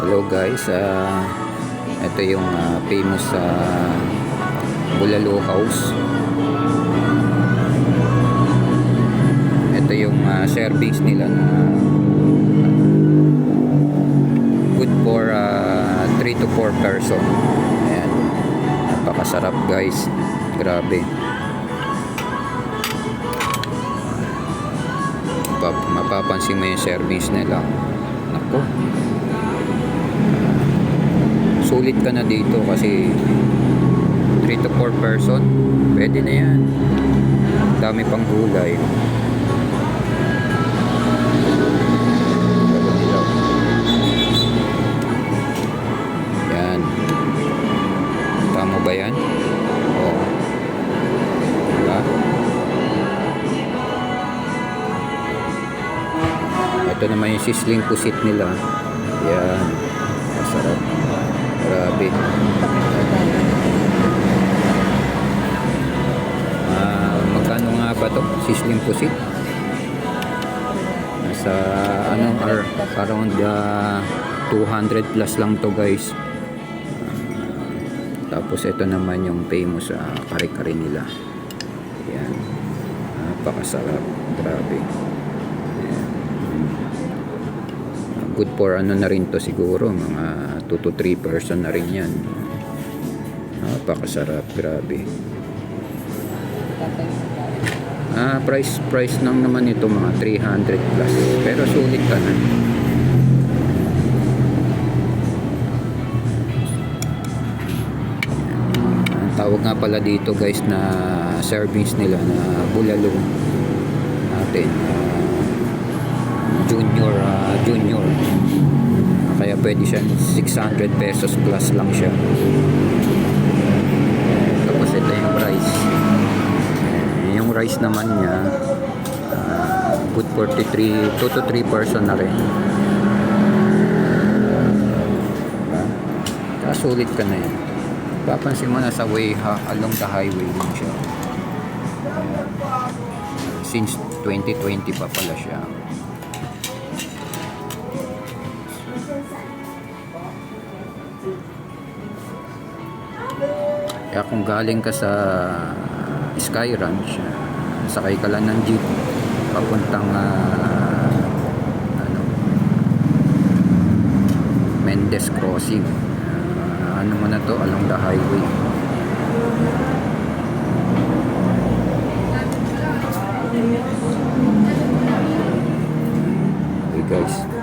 Hello guys, ito yung famous Bulalo House. Ito yung servings nila na good for 3 to 4 person. Ayan, napakasarap guys, grabe. Mapapansin mo yung servings nila. Nako, sulit ka na dito kasi 3 to 4 person, pwede na yan. Dami pang gulay. Yan, tama ba yan? Oo, diba? Ito naman yung sizzling pusit nila. Yan, masarap. Grabe. Magkano nga ba to? Sizzling pusit? Nasa around 200 plus lang to guys. Tapos ito naman yung famous kare-kare nila. Yan, napakasarap. Grabe. Yan. Good for na rin to siguro, mga 2 to 3 person na rin yan. Napakasarap, grabe. Price lang naman ito mga 300 plus, pero sulit ka na. Ang tawag nga pala dito guys na servings nila na bulalo natin, junior, kaya pwede siya 600 pesos plus lang siya. Tapos ito yung rice naman niya, good for 2 to 3 person na rin. Sulit ka na yan. Papansin mo na sa way along the highway lang siya. Since 2020 pa pala siya. Kaya kung galing ka sa Sky Ranch, sakay ka lang ng jeep papuntang Mendes Crossing, ano mo na to, along the highway. Okay guys.